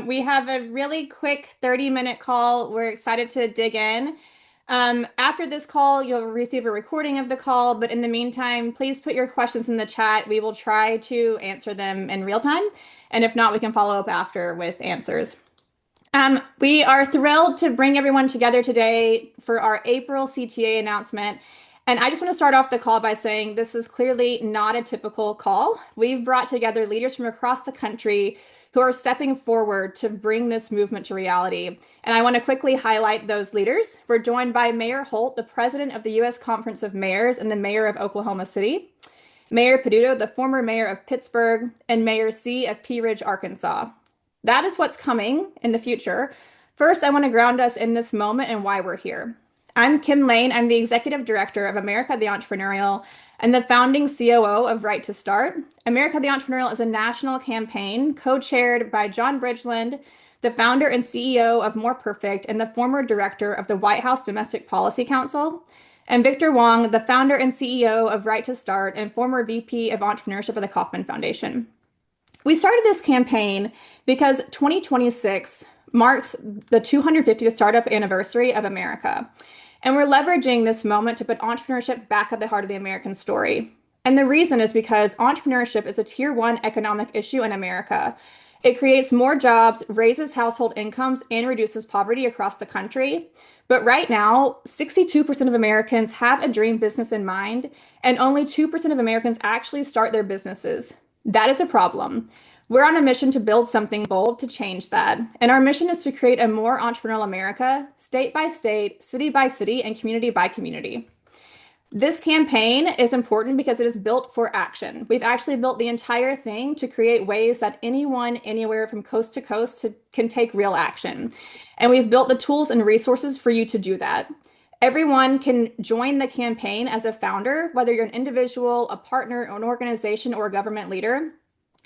We have a really quick 30-minute call. We're excited to dig in. After this call, you'll receive a recording of the call, but in the meantime, please put your questions in the chat. We will try to answer them in real time, and if not, we can follow up after with answers. We are thrilled to bring everyone together today for our April CTA announcement. And I just want to start off the call by saying this is clearly not a typical call. We've brought together leaders from across the country who are stepping forward to bring this movement to reality. And I want to quickly highlight those leaders. We're joined by Mayor Holt, the president of the U.S. Conference of Mayors and the mayor of Oklahoma City, Mayor Peduto, the former mayor of Pittsburgh, and Mayor C. of Pea Ridge, Arkansas. That is what's coming in the future. First, I want to ground us in this moment and why we're here. I'm Kim Lane. I'm the executive director of America the Entrepreneurial and the founding COO of Right to Start. America the Entrepreneurial is a national campaign co-chaired by John Bridgeland, the founder and CEO of More Perfect and the former director of the White House Domestic Policy Council, and Victor Wong, the founder and CEO of Right to Start and former VP of Entrepreneurship at the Kauffman Foundation. We started this campaign because 2026 marks the 250th startup anniversary of America. And we're leveraging this moment to put entrepreneurship back at the heart of the American story. And the reason is because entrepreneurship is a tier one economic issue in America. It creates more jobs, raises household incomes, and reduces poverty across the country. But right now, 62% of Americans have a dream business in mind, and only 2% of Americans actually start their businesses. That is a problem. We're on a mission to build something bold to change that. And our mission is to create a more entrepreneurial America, state by state, city by city, and community by community. This campaign is important because it is built for action. We've actually built the entire thing to create ways that anyone, anywhere from coast to coast can take real action. And we've built the tools and resources for you to do that. Everyone can join the campaign as a founder, whether you're an individual, a partner, an organization, or a government leader.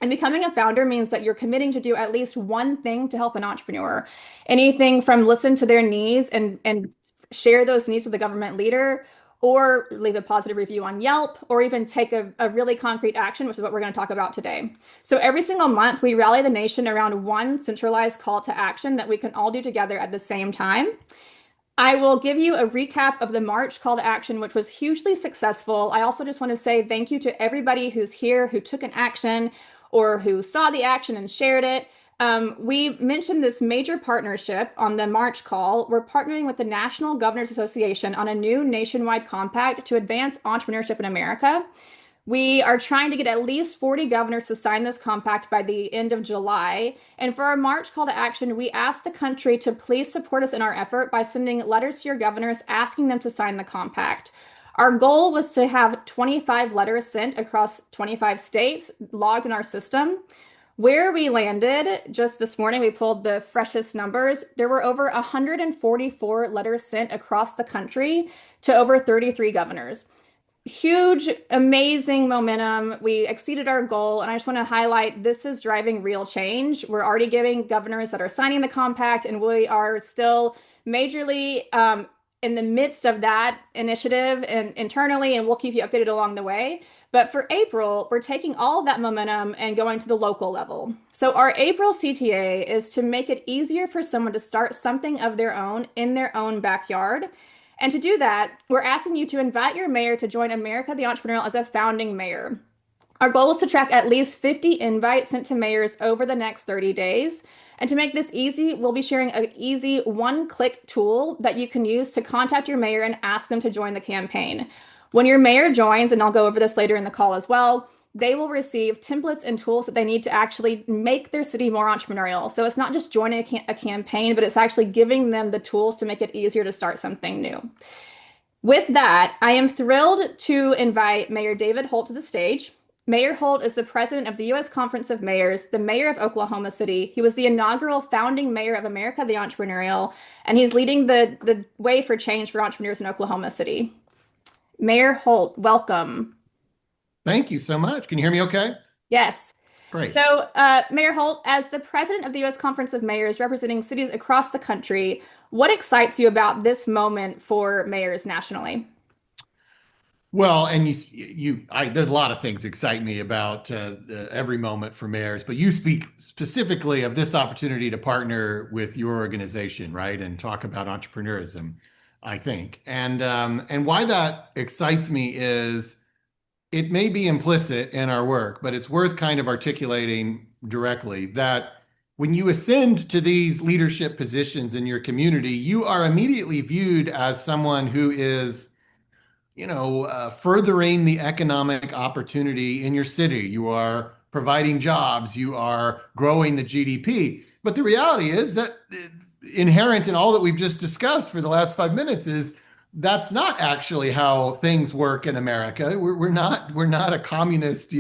And becoming a founder means that you're committing to do at least one thing to help an entrepreneur. Anything from listen to their needs and share those needs with the government leader, or leave a positive review on Yelp, or even take a really concrete action, which is what we're going to talk about today. So every single month, we rally the nation around one centralized call to action that we can all do together at the same time. I will give you a recap of the March call to action, which was hugely successful. I also just want to say thank you to everybody who's here, who took an action, or who saw the action and shared it. We mentioned this major partnership on the March call. We're partnering with the National Governors Association on a new nationwide compact to advance entrepreneurship in America. We are trying to get at least 40 governors to sign this compact by the end of July. And for our March call to action, we asked the country to please support us in our effort by sending letters to your governors asking them to sign the compact. Our goal was to have 25 letters sent across 25 states logged in our system. Where we landed just this morning, we pulled the freshest numbers. There were over 144 letters sent across the country to over 33 governors. Huge, amazing momentum. We exceeded our goal. And I just want to highlight this is driving real change. We're already giving governors that are signing the compact, and we are still majorly in the midst of that initiative and internally, and we'll keep you updated along the way. But for April, we're taking all of that momentum and going to the local level. So our April CTA is to make it easier for someone to start something of their own in their own backyard. And to do that, we're asking you to invite your mayor to join America the Entrepreneurial as a founding mayor. Our goal is to track at least 50 invites sent to mayors over the next 30 days. And to make this easy, we'll be sharing an easy one-click tool that you can use to contact your mayor and ask them to join the campaign. When your mayor joins, and I'll go over this later in the call as well, they will receive templates and tools that they need to actually make their city more entrepreneurial. So it's not just joining a campaign, but it's actually giving them the tools to make it easier to start something new. With that, I am thrilled to invite Mayor David Holt to the stage. Mayor Holt is the president of the U.S. Conference of Mayors, the mayor of Oklahoma City. He was the inaugural founding mayor of America the Entrepreneurial, and he's leading the way for change for entrepreneurs in Oklahoma City. Mayor Holt, welcome. Thank you so much. Can you hear me okay? Yes. Great. So, Mayor Holt, as the president of the U.S. Conference of Mayors representing cities across the country, what excites you about this moment for mayors nationally? Well, and there's a lot of things excite me about every moment for mayors, but you speak specifically of this opportunity to partner with your organization, right, and talk about entrepreneurism, I think. And why that excites me is it may be implicit in our work, but it's worth kind of articulating directly that when you ascend to these leadership positions in your community, you are immediately viewed as someone who is furthering the economic opportunity in your city. You are providing jobs, you are growing the GDP. But the reality is that inherent in all that we've just discussed for the last 5 minutes is that's not actually how things work in America. We're not a communist,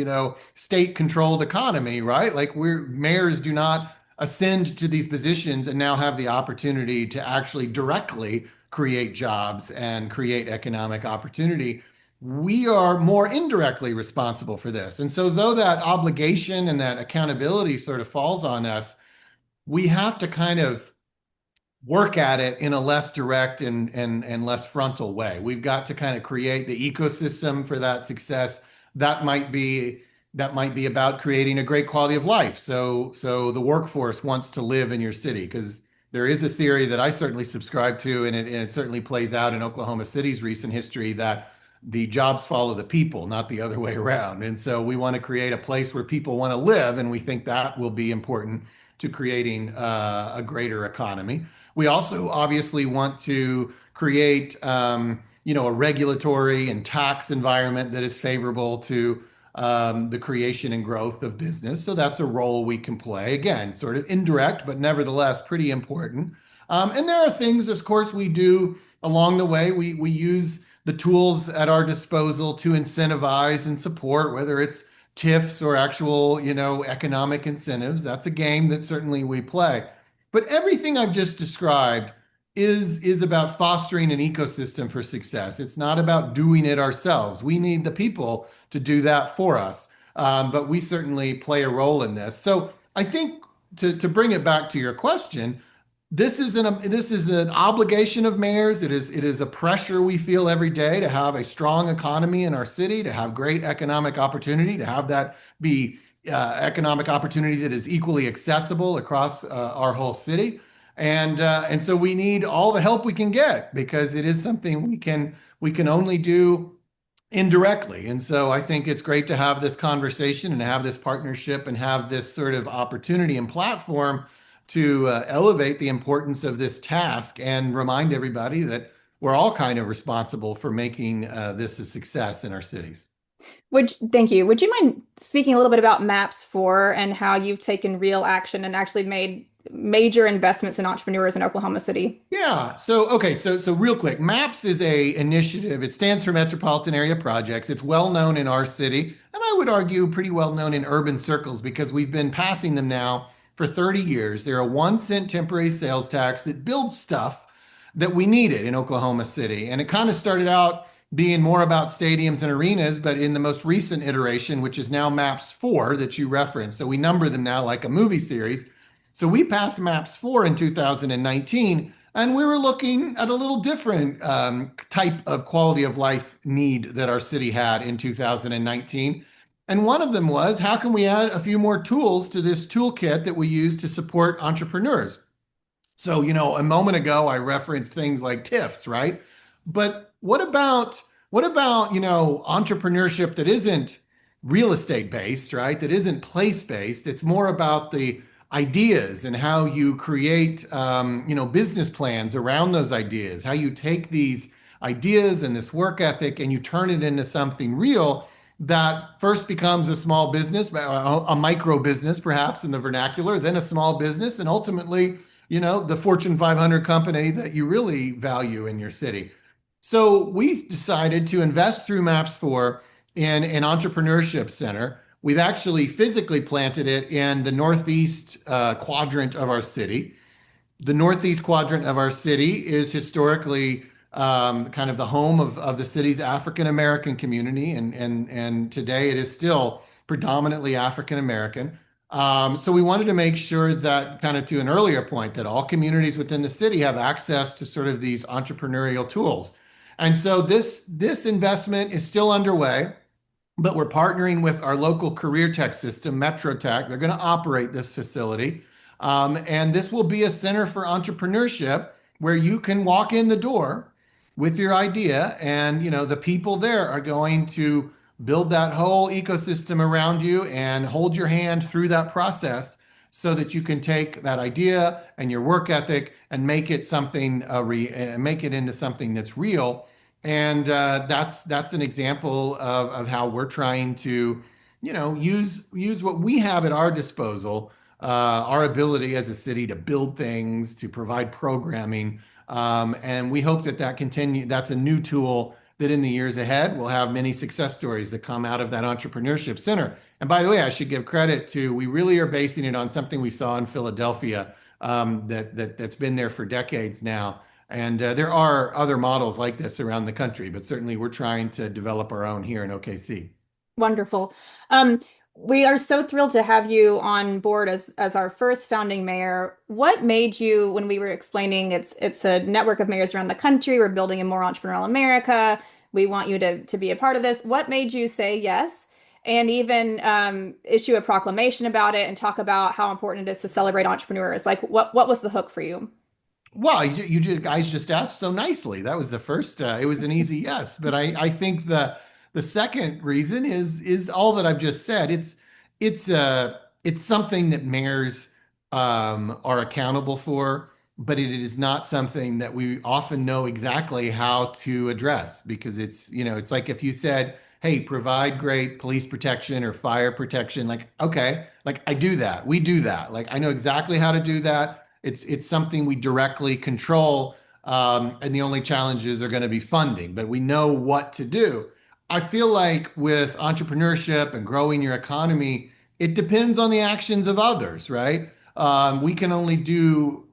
state-controlled economy, right? Like mayors do not ascend to these positions and now have the opportunity to actually directly create jobs and create economic opportunity. We are more indirectly responsible for this. And so, though that obligation and that accountability sort of falls on us, we have to kind of work at it in a less direct and less frontal way. We've got to kind of create the ecosystem for that success. That might be that might be about creating a great quality of life. So the workforce wants to live in your city because there is a theory that I certainly subscribe to, and it certainly plays out in Oklahoma City's recent history that the jobs follow the people, not the other way around. And so we want to create a place where people want to live, and we think that will be important to creating a greater economy. We also obviously want to create, a regulatory and tax environment that is favorable to the creation and growth of business. So that's a role we can play. Again, sort of indirect, but nevertheless pretty important. And there are things, of course, we do along the way. We use the tools at our disposal to incentivize and support, whether it's TIFs or actual, economic incentives. That's a game that certainly we play. But everything I've just described is about fostering an ecosystem for success. It's not about doing it ourselves. We need the people to do that for us. But we certainly play a role in this. So I think to bring it back to your question, this is an obligation of mayors. It is a pressure we feel every day to have a strong economy in our city, to have great economic opportunity, to have that be economic opportunity that is equally accessible across our whole city. And so we need all the help we can get because it is something we can only do indirectly. And so I think it's great to have this conversation and have this partnership and have this sort of opportunity and platform to elevate the importance of this task and remind everybody that we're all kind of responsible for making this a success in our cities. Thank you. Would you mind speaking a little bit about Maps 4 and how you've taken real action and actually made major investments in entrepreneurs in Oklahoma City? Yeah. So real quick, MAPS is a initiative. It stands for Metropolitan Area Projects. It's well known in our city, and I would argue pretty well known in urban circles because we've been passing them now for 30 years. They're a 1 cent temporary sales tax that builds stuff that we needed in Oklahoma City. And it kind of started out being more about stadiums and arenas, but in the most recent iteration, which is now MAPS 4 that you referenced. So we number them now like a movie series. So we passed MAPS 4 in 2019, and we were looking at a little different type of quality of life need that our city had in 2019. And one of them was how can we add a few more tools to this toolkit that we use to support entrepreneurs? So, a moment ago I referenced things like TIFs, right? But what about, entrepreneurship that isn't real estate based, right? That isn't place based. It's more about the ideas and how you create, business plans around those ideas, how you take these ideas and this work ethic and you turn it into something real that first becomes a small business, a micro business, perhaps in the vernacular, then a small business, and ultimately, the Fortune 500 company that you really value in your city. So we decided to invest through MAPS 4 in an entrepreneurship center. We've actually physically planted it in the northeast quadrant of our city. The northeast quadrant of our city is historically kind of the home of the city's African American community, and today it is still predominantly African American. So we wanted to make sure that, kind of to an earlier point, that all communities within the city have access to sort of these entrepreneurial tools. And so this investment is still underway, but we're partnering with our local career tech system, Metro Tech. They're going to operate this facility. And this will be a center for entrepreneurship where you can walk in the door with your idea, and the people there are going to build that whole ecosystem around you and hold your hand through that process so that you can take that idea and your work ethic and make it make it into something that's real. And that's an example of how we're trying to, use what we have at our disposal, our ability as a city to build things, to provide programming, and we hope that that continue. That's a new tool that in the years ahead we'll have many success stories that come out of that entrepreneurship center. And by the way, I should give credit to, we really are basing it on something we saw in Philadelphia, that's been there for decades now. And there are other models like this around the country, but certainly we're trying to develop our own here in OKC. Wonderful. Um, we are so thrilled to have you on board as our first founding mayor. What made you, when we were explaining it's a network of mayors around the country, we're building a more entrepreneurial America, we want you to be a part of this. What made you say yes? And even issue a proclamation about it and talk about how important it is to celebrate entrepreneurs. Like what was the hook for you? Well, guys just asked so nicely. That was the first. It was an easy yes, but I think the second reason is all that I've just said. It's something that mayors are accountable for, but it is not something that we often know exactly how to address, because it's like if you said, "Hey, provide great police protection or fire protection," like, okay, like I do that. We do that. Like I know exactly how to do that. It's something we directly control, and the only challenges are going to be funding, but we know what to do. I feel like with entrepreneurship and growing your economy, it depends on the actions of others, right? We can only do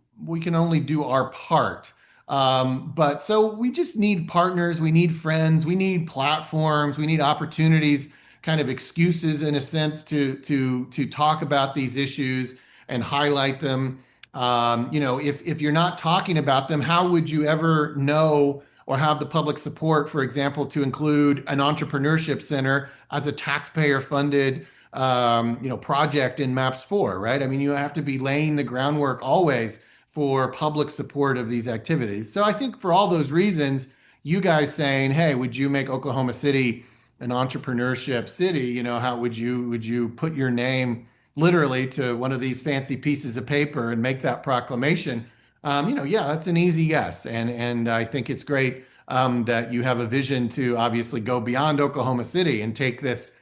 our part. But so we just need partners, we need friends, we need platforms, we need opportunities, kind of excuses in a sense to talk about these issues and highlight them. If you're not talking about them, how would you ever know or have the public support, for example, to include an entrepreneurship center as a taxpayer-funded, project in MAPS 4, right? I mean, you have to be laying the groundwork always for public support of these activities. So I think for all those reasons, you guys saying, "Hey, would you make Oklahoma City an entrepreneurship city?" How would you put your name literally to one of these fancy pieces of paper and make that proclamation? Yeah, that's an easy yes, and I think it's great that you have a vision to obviously go beyond Oklahoma City and take this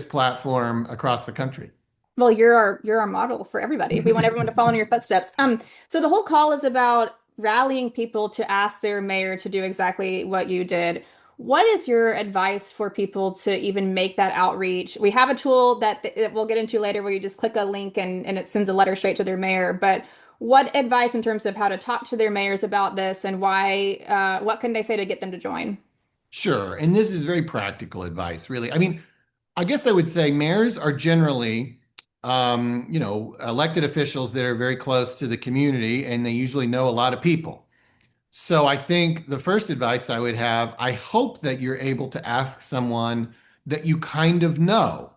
platform across the country. Well, you're our model for everybody. We want everyone to follow in your footsteps. So the whole call is about rallying people to ask their mayor to do exactly what you did. What is your advice for people to even make that outreach? We have a tool that we'll get into later where you just click a link and it sends a letter straight to their mayor. But what advice in terms of how to talk to their mayors about this and why, what can they say to get them to join? Sure. And this is very practical advice, really. I mean, I guess I would say mayors are generally, elected officials that are very close to the community, and they usually know a lot of people. So I think the first advice I would have, I hope that you're able to ask someone that you kind of know.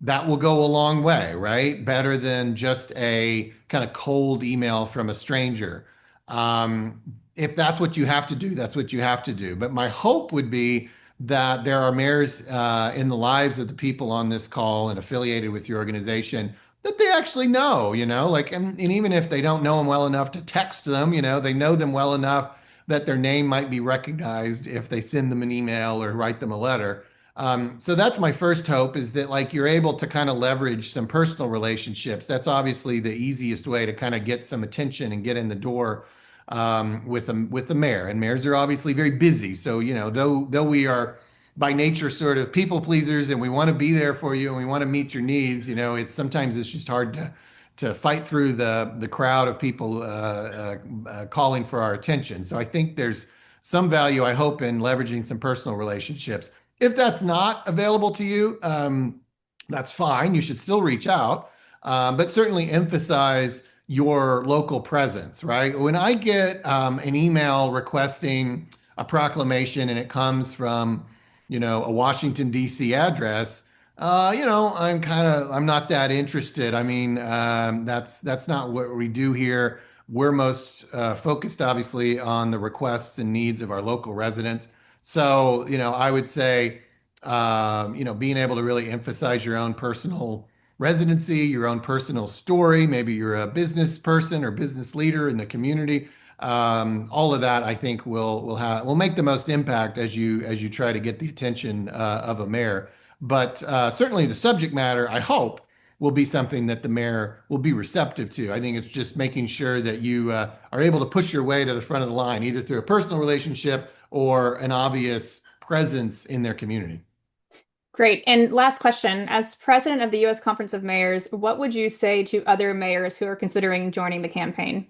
That will go a long way, right? Better than just a kind of cold email from a stranger. If that's what you have to do, that's what you have to do. But my hope would be that there are mayors in the lives of the people on this call and affiliated with your organization that they actually know, like, and even if they don't know them well enough to text them, they know them well enough that their name might be recognized if they send them an email or write them a letter. So that's my first hope, is that like you're able to kind of leverage some personal relationships. That's obviously the easiest way to kind of get some attention and get in the door with the mayor. And mayors are obviously very busy. So though we are by nature sort of people pleasers and we want to be there for you and we want to meet your needs, it's just hard to fight through the crowd of people calling for our attention. So I think there's some value, I hope, in leveraging some personal relationships. If that's not available to you, that's fine. You should still reach out, but certainly emphasize your local presence, right? When I get an email requesting a proclamation and it comes from, a Washington, D.C. address, I'm not that interested. I mean, that's not what we do here. We're most focused, obviously, on the requests and needs of our local residents. So, I would say, being able to really emphasize your own personal residency, your own personal story. Maybe you're a business person or business leader in the community. All of that, I think, will make the most impact as you try to get the attention of a mayor. But certainly, the subject matter, I hope, will be something that the mayor will be receptive to. I think it's just making sure that you are able to push your way to the front of the line, either through a personal relationship or an obvious presence in their community. Great. And last question, as president of the U.S. Conference of Mayors, what would you say to other mayors who are considering joining the campaign?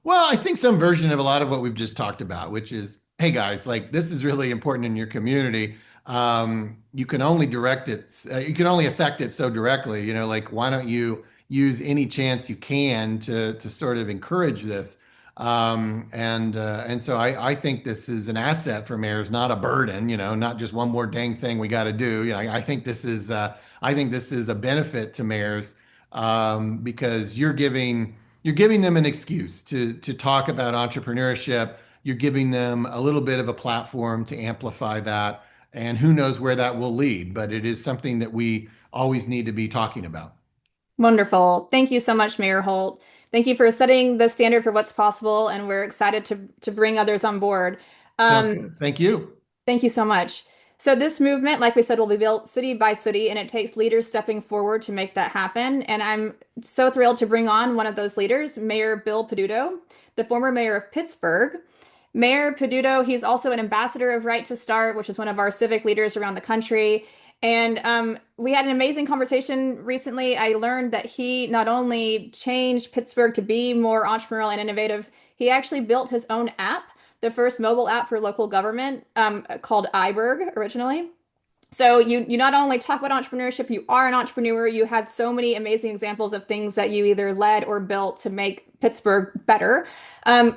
Well, I think some version of a lot of what we've just talked about, which is, hey guys, like this is really important in your community. You can only direct it, you can only affect it so directly. Like why don't you use any chance you can to sort of encourage this? And so I think this is an asset for mayors, not a burden. Not just one more dang thing we got to do. I think this is a benefit to mayors because you're giving them an excuse to talk about entrepreneurship. You're giving them a little bit of a platform to amplify that, and who knows where that will lead, but it is something that we always need to be talking about. Wonderful. Thank you so much, Mayor Holt. Thank you for setting the standard for what's possible, and we're excited to bring others on board. Sounds Um, good. Thank you. Thank you so much. So this movement, like we said, will be built city by city, and it takes leaders stepping forward to make that happen. And I'm so thrilled to bring on one of those leaders, Mayor Bill Peduto, the former mayor of Pittsburgh. Mayor Peduto, he's also an ambassador of Right to Start, which is one of our civic leaders around the country. And we had an amazing conversation recently. I learned that he not only changed Pittsburgh to be more entrepreneurial and innovative, he actually built his own app, the first mobile app for local government, called iBerg originally. So you not only talk about entrepreneurship, you are an entrepreneur. You had so many amazing examples of things that you either led or built to make Pittsburgh better. And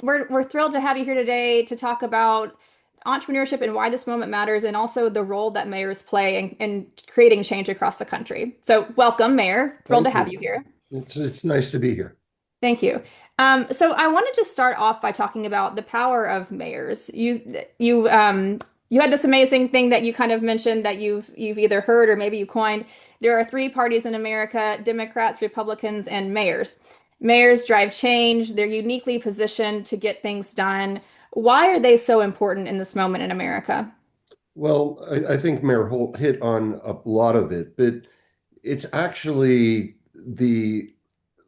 we're thrilled to have you here today to talk about entrepreneurship and why this moment matters, and also the role that mayors play in creating change across the country. So welcome, Mayor. Thrilled to Thank have you. you here. It's nice to be here. Thank you. So I wanted to start off by talking about the power of mayors. You had this amazing thing that you kind of mentioned that you've either heard or maybe you coined. There are three parties in America: Democrats, Republicans, and mayors. Mayors drive change. They're uniquely positioned to get things done. Why are they so important in this moment in America? Well, I think Mayor Holt hit on a lot of it, but it's actually the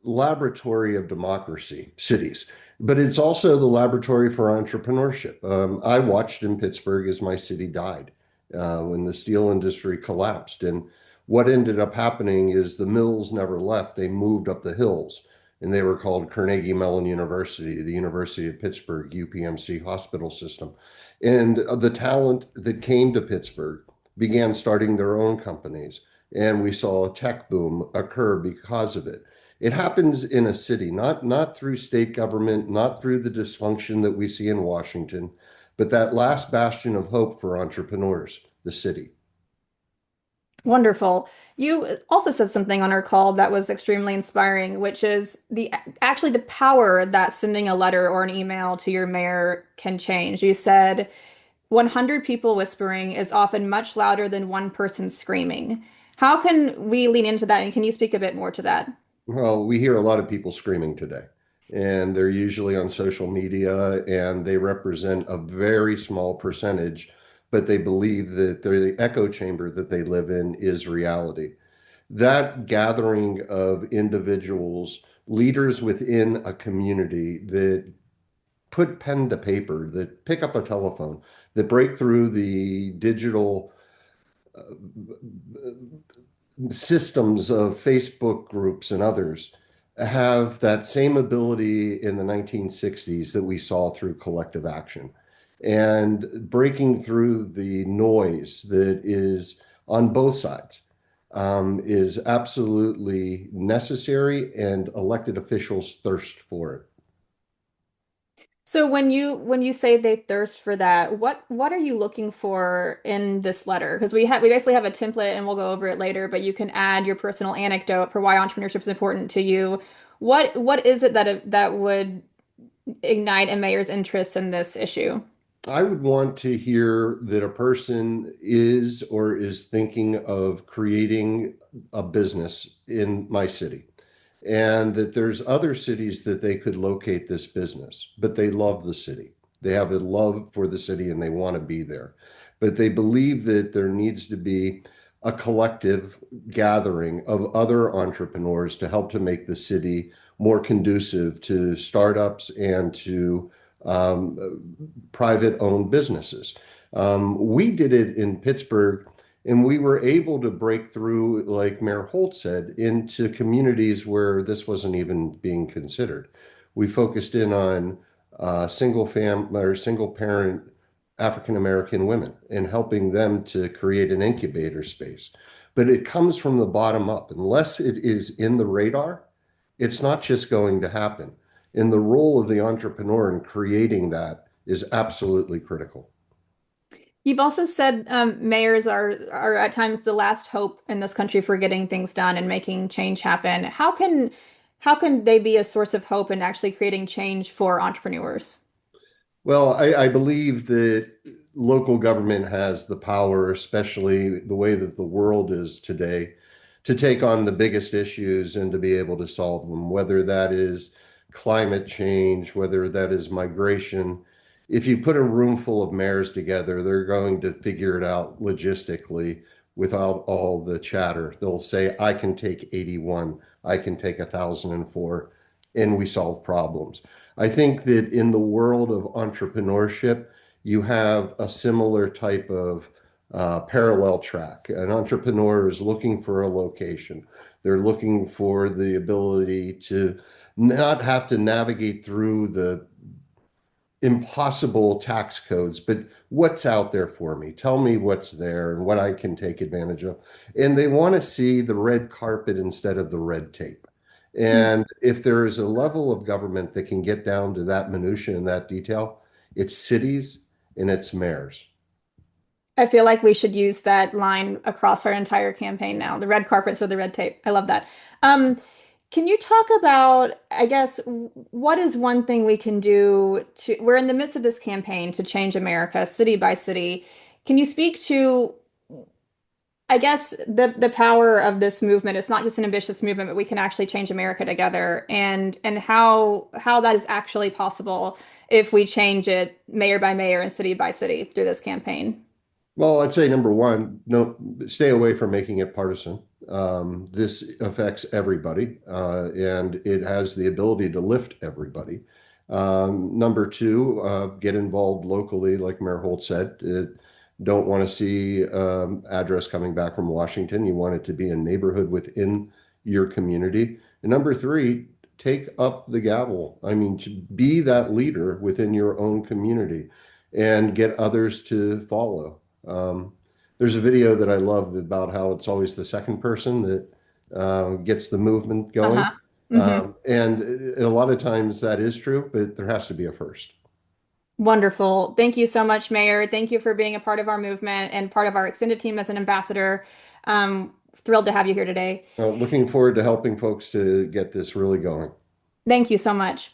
laboratory of democracy, cities, but it's also the laboratory for entrepreneurship. I watched in Pittsburgh as my city died when the steel industry collapsed. And what ended up happening is the mills never left. They moved up the hills and they were called Carnegie Mellon University, the University of Pittsburgh, UPMC hospital system. And the talent that came to Pittsburgh began starting their own companies. And we saw a tech boom occur because of it. It happens in a city, not through state government, not through the dysfunction that we see in Washington, but that last bastion of hope for entrepreneurs, the city. Wonderful. You also said something on our call that was extremely inspiring, which is the power that sending a letter or an email to your mayor can change. You said 100 people whispering is often much louder than one person screaming. How can we lean into that? And can you speak a bit more to that? Well, we hear a lot of people screaming today, and they're usually on social media, and they represent a very small percentage, but they believe that the echo chamber that they live in is reality. That gathering of individuals, leaders within a community that put pen to paper, that pick up a telephone, that break through the digital systems of Facebook groups and others have that same ability in the 1960s that we saw through collective action and breaking through the noise that is on both sides is absolutely necessary, and elected officials thirst for it. So when you say they thirst for that, what are you looking for in this letter? Because we basically have a template and we'll go over it later, but you can add your personal anecdote for why entrepreneurship is important to you. What is it that would ignite a mayor's interest in this issue? I would want to hear that a person is or is thinking of creating a business in my city, and that there's other cities that they could locate this business, but they love the city. They have a love for the city and they want to be there. But they believe that there needs to be a collective gathering of other entrepreneurs to help to make the city more conducive to startups and to private owned businesses. We did it in Pittsburgh, and we were able to break through, like Mayor Holt said, into communities where this wasn't even being considered. We focused in on single family or single parent African American women and helping them to create an incubator space. But it comes from the bottom up. Unless it is in the radar, it's not just going to happen. And the role of the entrepreneur in creating that is absolutely critical. You've also said mayors are at times the last hope in this country for getting things done and making change happen. How can they be a source of hope in actually creating change for entrepreneurs? Well, I believe that local government has the power, especially the way that the world is today, to take on the biggest issues and to be able to solve them, whether that is climate change, whether that is migration. If you put a room full of mayors together, they're going to figure it out logistically without all the chatter. They'll say, I can take 81, I can take 1004, and we solve problems. I think that in the world of entrepreneurship, you have a similar type of parallel track. An entrepreneur is looking for a location. They're looking for the ability to not have to navigate through the impossible tax codes, but what's out there for me? Tell me what's there and what I can take advantage of. And they want to see the red carpet instead of the red tape. And if there is a level of government that can get down to that minutia and that detail, it's cities and it's mayors. I feel like we should use that line across our entire campaign now. The red carpets with the red tape. I love that. Um, can you talk about, I guess, what is one thing we can do we're in the midst of this campaign to change America city by city. Can you speak to, I guess, the power of this movement? It's not just an ambitious movement, but we can actually change America together and how that is actually possible if we change it mayor by mayor and city by city through this campaign. Well, I'd say number one, no, stay away from making it partisan. This affects everybody, and it has the ability to lift everybody. Number two, get involved locally, like Mayor Holt said. Don't want to see address coming back from Washington. You want it to be a neighborhood within your community. And number three, take up the gavel. I mean, to be that leader within your own community and get others to follow. There's a video that I love about how it's always the second person that gets the movement going. Uh-huh. Hmm. And a lot of times that is true, but there has to be a first. Wonderful. Thank you so much, Mayor. Thank you for being a part of our movement and part of our extended team as an ambassador. Thrilled to have you here today. Looking forward to helping folks to get this really going. Thank you so much.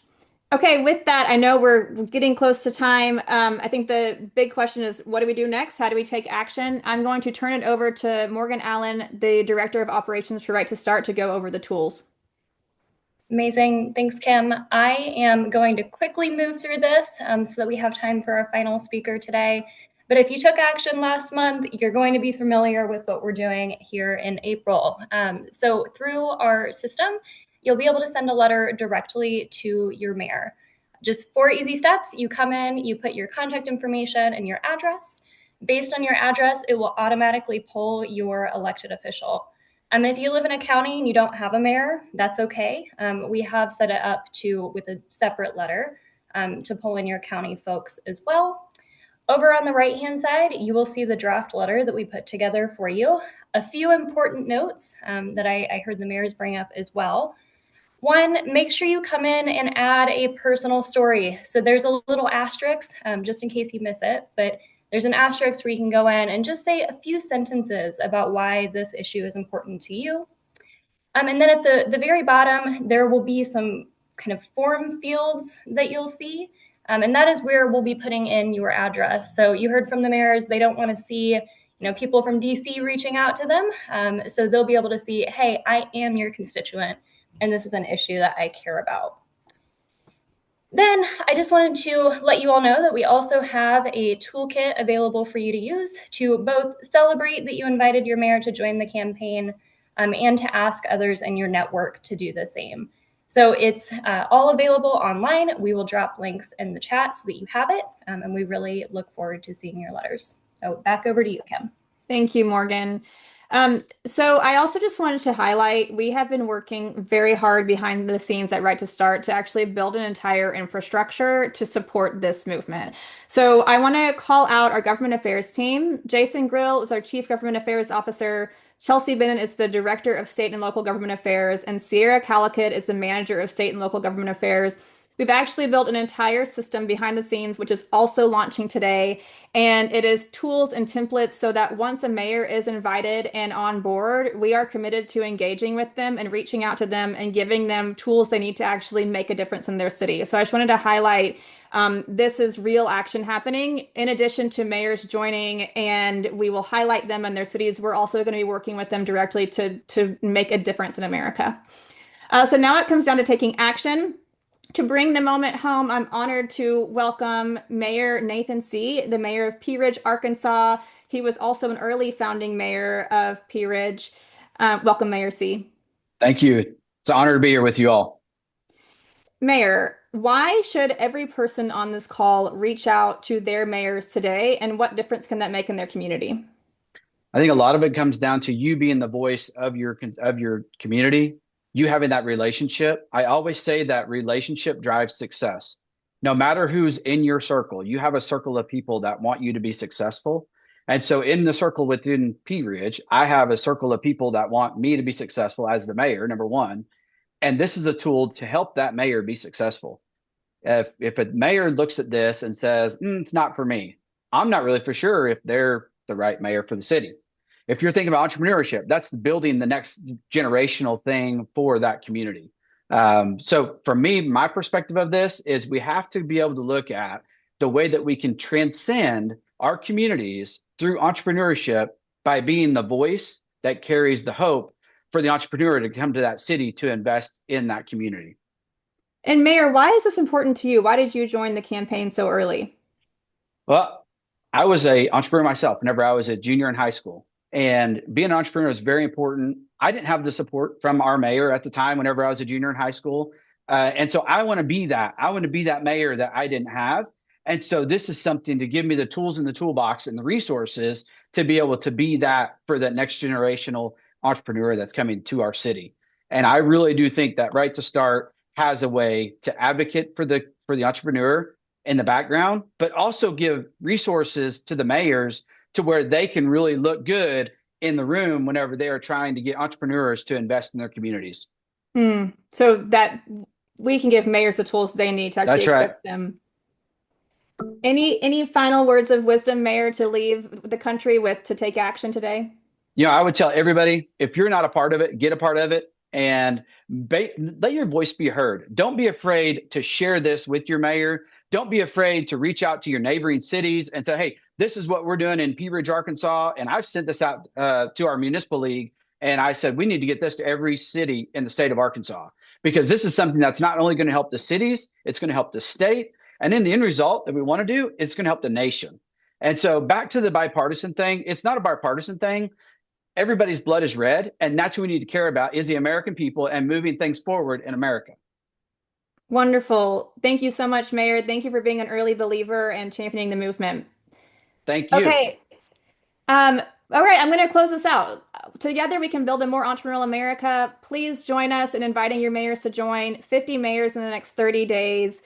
Okay, with that, I know we're getting close to time. I think the big question is, what do we do next? How do we take action? I'm going to turn it over to Morgan Allen, the Director of Operations for Right to Start, to go over the tools. Amazing. Thanks, Kim. I am going to quickly move through this so that we have time for our final speaker today. But if you took action last month, you're going to be familiar with what we're doing here in April. So through our system, you'll be able to send a letter directly to your mayor. Just 4 easy steps. You come in, you put your contact information and your address. Based on your address, it will automatically pull your elected official. If you live in a county and you don't have a mayor, that's okay. We have set it up with a separate letter to pull in your county folks as well. Over on the right-hand side, you will see the draft letter that we put together for you. A few important notes that I heard the mayors bring up as well. One, make sure you come in and add a personal story. So there's a little asterisk, just in case you miss it, but there's an asterisk where you can go in and just say a few sentences about why this issue is important to you. And then at the very bottom, there will be some kind of form fields that you'll see. And that is where we'll be putting in your address. So you heard from the mayors, they don't want to see people from DC reaching out to them. So they'll be able to see, hey, I am your constituent, and this is an issue that I care about. Then I just wanted to let you all know that we also have a toolkit available for you to use to both celebrate that you invited your mayor to join the campaign, and to ask others in your network to do the same. So it's all available online. We will drop links in the chat so that you have it, and we really look forward to seeing your letters. So back over to you, Kim. Thank you, Morgan. So I also just wanted to highlight, we have been working very hard behind the scenes at Right to Start to actually build an entire infrastructure to support this movement. So I want to call out our government affairs team. Jason Grill is our Chief Government Affairs Officer. Chelsea Bennett is the Director of State and Local Government Affairs, and Sierra Calicut is the Manager of State and Local Government Affairs. We've actually built an entire system behind the scenes, which is also launching today. And it is tools and templates so that once a mayor is invited and on board, we are committed to engaging with them and reaching out to them and giving them tools they need to actually make a difference in their city. So I just wanted to highlight this is real action happening. In addition to mayors joining, and we will highlight them in their cities, we're also going to be working with them directly to make a difference in America. So now it comes down to taking action. To bring the moment home, I'm honored to welcome Mayor Nathan C., the mayor of Pea Ridge, Arkansas. He was also an early founding mayor of Pea Ridge. Welcome, Mayor C. Thank you. It's an honor to be here with you all. Mayor, why should every person on this call reach out to their mayors today, and what difference can that make in their community? I think a lot of it comes down to you being the voice of your community, you having that relationship. I always say that relationship drives success. No matter who's in your circle, you have a circle of people that want you to be successful. And so in the circle within Pea Ridge, I have a circle of people that want me to be successful as the mayor, number one. And this is a tool to help that mayor be successful. If a mayor looks at this and says, it's not for me, I'm not really for sure if they're the right mayor for the city. If you're thinking about entrepreneurship, that's building the next generational thing for that community. So for me, my perspective of this is we have to be able to look at the way that we can transcend our communities through entrepreneurship by being the voice that carries the hope for the entrepreneur to come to that city to invest in that community. And Mayor, why is this important to you? Why did you join the campaign so early? Well, I was an entrepreneur myself whenever I was a junior in high school. And being an entrepreneur is very important. I didn't have the support from our mayor at the time whenever I was a junior in high school. And so I want to be that. I want to be that mayor that I didn't have. And so this is something to give me the tools in the toolbox and the resources to be able to be that for that next generational entrepreneur that's coming to our city. And I really do think that Right to Start has a way to advocate for the entrepreneur in the background, but also give resources to the mayors to where they can really look good in the room whenever they are trying to get entrepreneurs to invest in their communities. So that we can give mayors the tools they need to actually equip them. Any final words of wisdom, Mayor, to leave the country with to take action today? I would tell everybody, if you're not a part of it, get a part of it and let your voice be heard. Don't be afraid to share this with your mayor. Don't be afraid to reach out to your neighboring cities and say, hey, this is what we're doing in Pea Ridge, Arkansas. And I've sent this out to our municipal league. And I said, we need to get this to every city in the state of Arkansas, because this is something that's not only going to help the cities, it's going to help the state. And then the end result that we want to do, it's going to help the nation. And so back to the bipartisan thing, it's not a bipartisan thing. Everybody's blood is red. And that's what we need to care about is the American people and moving things forward in America. Wonderful. Thank you so much, Mayor. Thank you for being an early believer and championing the movement. Thank you. Okay. All right, I'm going to close this out. Together, we can build a more entrepreneurial America. Please join us in inviting your mayors to join 50 mayors in the next 30 days.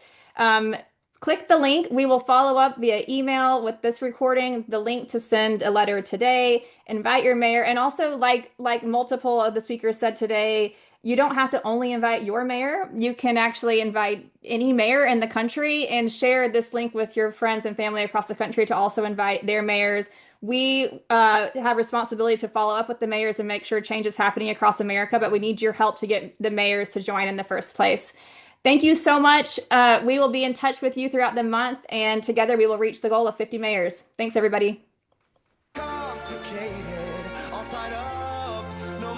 Click the link. We will follow up via email with this recording, the link to send a letter today. Invite your mayor. And also, like multiple of the speakers said today, You don't have to only invite your mayor. You can actually invite any mayor in the country and share this link with your friends and family across the country to also invite their mayors. We have responsibility to follow up with the mayors and make sure change is happening across America, but we need your help to get the mayors to join in the first place. Thank you so much. We will be in touch with you throughout the month, and together we will reach the goal of 50 mayors. Thanks, everybody. Complicated, all tied up.